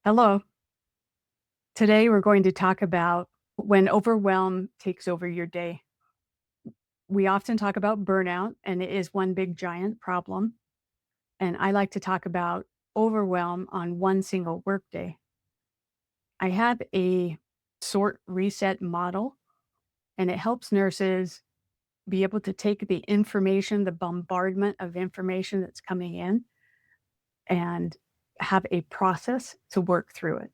Hello. Today we're going to talk about when overwhelm takes over your day. We often talk about burnout, and it is one big giant problem. And I like to talk about overwhelm on one single workday. I have a sort reset model, and it helps nurses be able to take the information, the bombardment of information that's coming in, and have a process to work through it.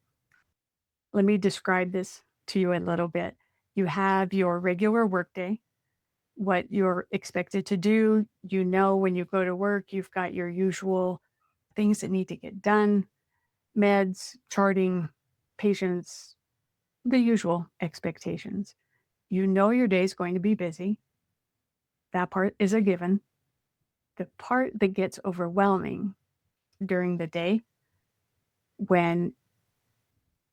Let me describe this to you a little bit. You have your regular workday, what you're expected to do. You know, when you go to work, you've got your usual things that need to get done, meds, charting, patients, the usual expectations. You know your day is going to be busy. That part is a given. The part that gets overwhelming during the day when,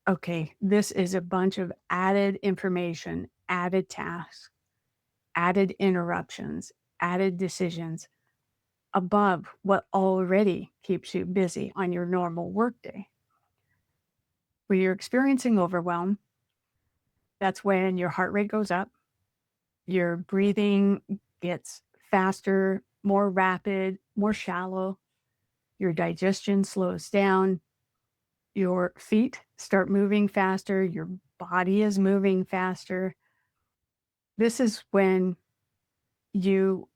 okay, this is a bunch of added information, added tasks, added interruptions, added decisions above what already keeps you busy on your normal workday. When you're experiencing overwhelm, that's when your heart rate goes up, your breathing gets faster, more rapid, more shallow, your digestion slows down, your feet start moving faster, your body is moving faster. This is when you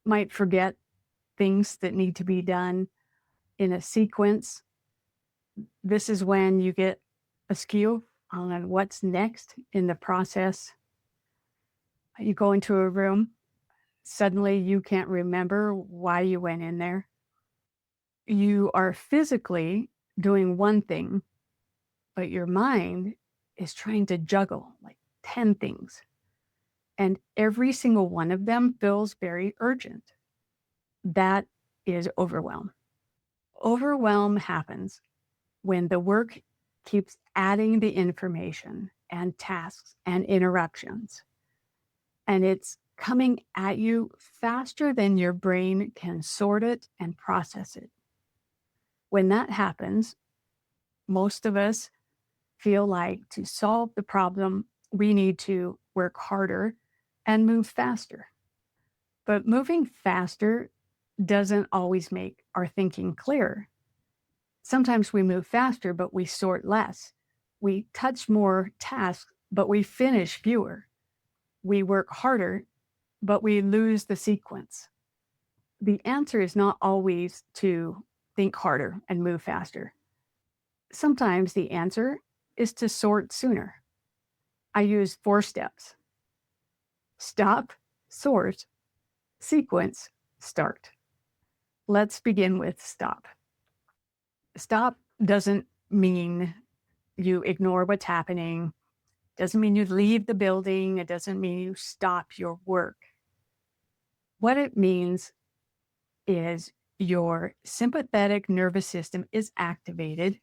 might forget things that need to be done in a sequence. This is when you get askew on what's next in the process. You go into a room, suddenly you can't remember why you went in there. You are physically doing one thing, but your mind is trying to juggle like 10 things. And every single one of them feels very urgent. That is overwhelm. Overwhelm happens when the work keeps adding the information and tasks and interruptions, and it's coming at you faster than your brain can sort it and process it. When that happens, most of us feel like to solve the problem, we need to work harder and move faster. But moving faster doesn't always make our thinking clearer. Sometimes we move faster, but we sort less. We touch more tasks, but we finish fewer. We work harder, but we lose the sequence. The answer is not always to think harder and move faster. Sometimes the answer is to sort sooner. I use 4 steps: stop, sort, sequence, start. Let's begin with stop. Stop doesn't mean you ignore what's happening, doesn't mean you leave the building, it doesn't mean you stop your work. What it means is your sympathetic nervous system is activated,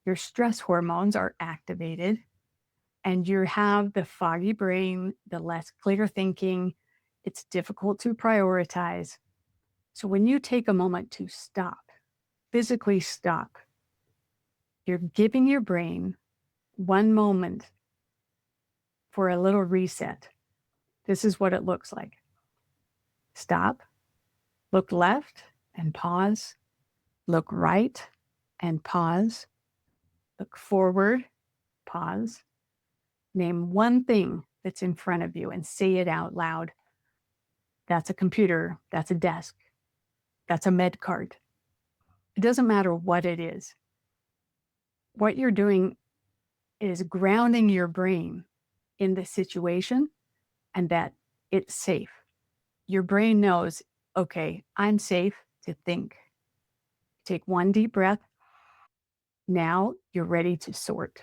your stress hormones are activated, and you have the foggy brain, the less clear thinking. It's difficult to prioritize. So when you take a moment to stop, physically stop, you're giving your brain one moment for a little reset. This is what it looks like. Stop, look left and pause, look right and pause, look forward, pause. Name one thing that's in front of you and say it out loud. That's a computer, that's a desk, that's a med cart. It doesn't matter what it is. What you're doing is grounding your brain in the situation and that it's safe. Your brain knows, okay, I'm safe to think. Take one deep breath. Now you're ready to sort.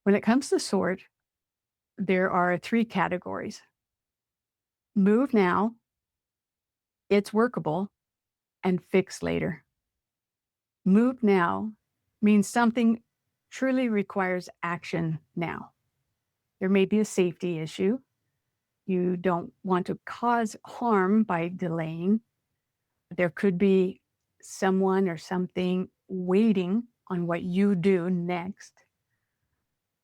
When it comes to sort, there are 3 categories: move now, it's workable, and fix later. Move now means something truly requires action now. There may be a safety issue. You don't want to cause harm by delaying. There could be someone or something waiting on what you do next.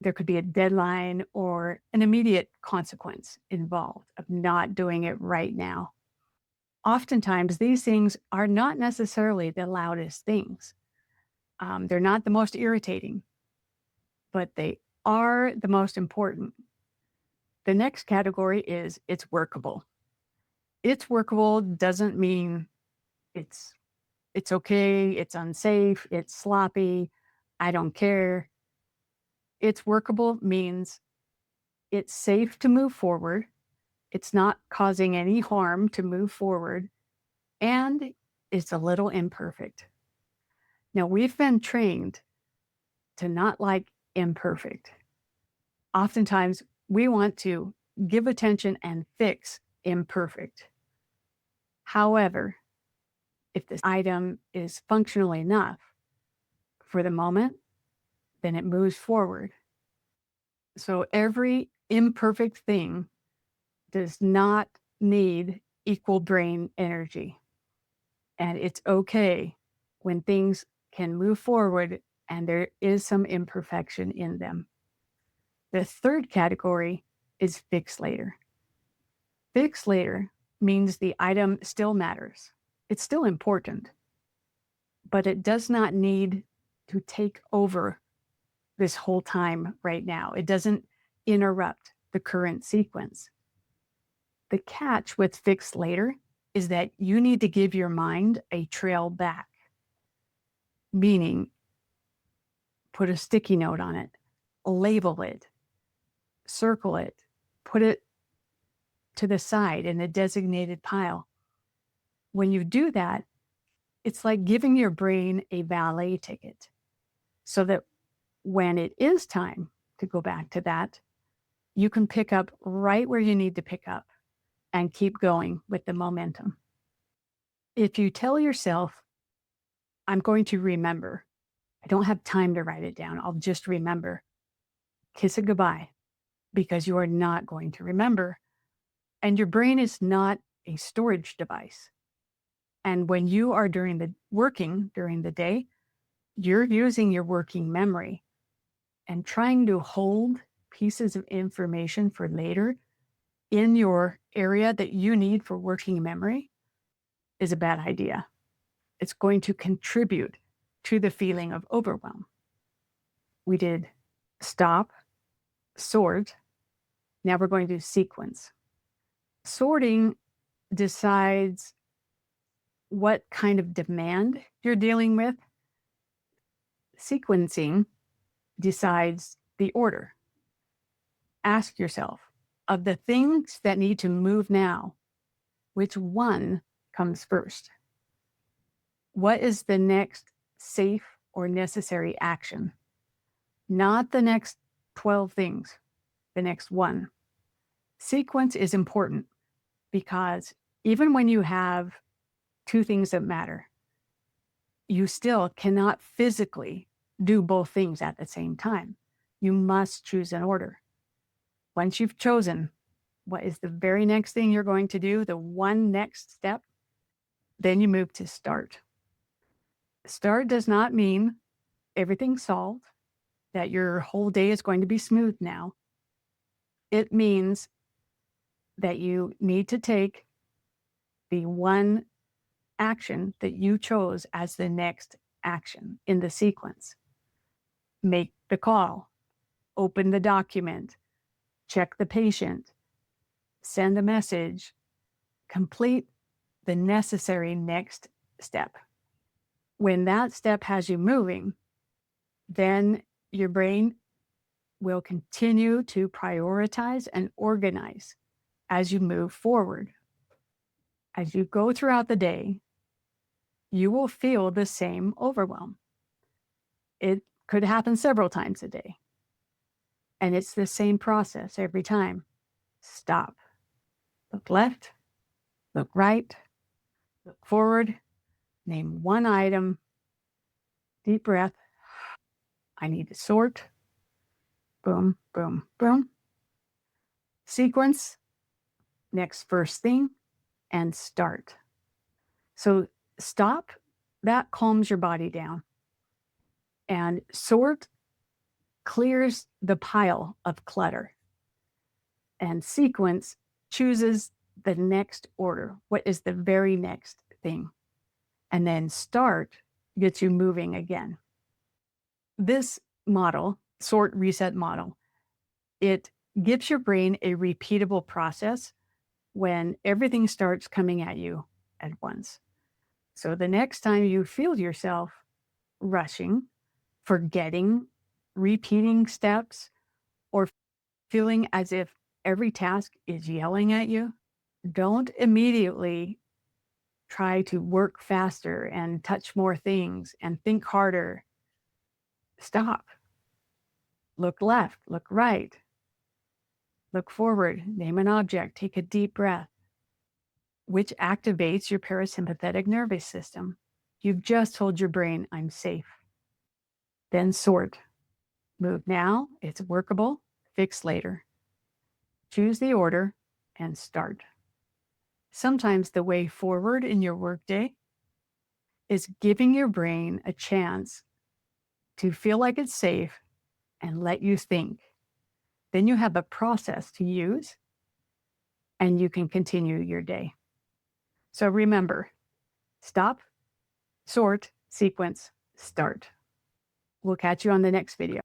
There could be a deadline or an immediate consequence involved of not doing it right now. Oftentimes, these things are not necessarily the loudest things. They're not the most irritating, but they are the most important. The next category is it's workable. It's workable doesn't mean it's it's okay, it's unsafe, it's sloppy, I don't care. It's workable means it's safe to move forward, it's not causing any harm to move forward, and it's a little imperfect. Now, we've been trained to not like imperfect. Oftentimes, we want to give attention and fix imperfect. However, if this item is functional enough for the moment, then it moves forward. So every imperfect thing does not need equal brain energy. And it's okay when things can move forward and there is some imperfection in them. The third category is fix later. Fix later means the item still matters. It's still important, but it does not need to take over this whole time right now. It doesn't interrupt the current sequence. The catch with fix later is that you need to give your mind a trail back, meaning put a sticky note on it, label it, circle it, put it to the side in a designated pile. When you do that, it's like giving your brain a valet ticket so that when it is time to go back to that, you can pick up right where you need to pick up and keep going with the momentum. If you tell yourself, I'm going to remember, I don't have time to write it down, I'll just remember, kiss it goodbye because you are not going to remember. And your brain is not a storage device. And when you are working during the day, you're using your working memory and trying to hold pieces of information for later in your area that you need for working memory is a bad idea. It's going to contribute to the feeling of overwhelm. We did stop, sort. Now we're going to sequence. Sorting decides what kind of demand you're dealing with. Sequencing decides the order. Ask yourself, of the things that need to move now, which one comes first? What is the next safe or necessary action? Not the next 12 things, the next one. Sequence is important because even when you have two things that matter, you still cannot physically do both things at the same time. You must choose an order. Once you've chosen what is the very next thing you're going to do, the one next step, then you move to start. Start does not mean everything's solved, that your whole day is going to be smooth now. It means that you need to take the one action that you chose as the next action in the sequence. Make the call, open the document, check the patient, send a message, complete the necessary next step. When that step has you moving, then your brain will continue to prioritize and organize as you move forward. As you go throughout the day, you will feel the same overwhelm. It could happen several times a day. And it's the same process every time. Stop. Look left, look right, look forward, name one item, deep breath. I need to sort. Boom, boom, boom. Sequence, next first thing, and start. So stop, that calms your body down. And sort clears the pile of clutter, and sequence chooses the next order. What is the very next thing? And then start gets you moving again. This model, sort reset model, it gives your brain a repeatable process when everything starts coming at you at once. So the next time you feel yourself rushing, forgetting, repeating steps, or feeling as if every task is yelling at you, don't immediately try to work faster and touch more things and think harder. Stop. Look left, look right, look forward, name an object, take a deep breath, which activates your parasympathetic nervous system. You've just told your brain, I'm safe. Then sort. Move now, it's workable, fix later. Choose the order and start. Sometimes the way forward in your workday is giving your brain a chance to feel like it's safe and let you think. Then you have a process to use and you can continue your day. So remember, stop, sort, sequence, start. We'll catch you on the next video.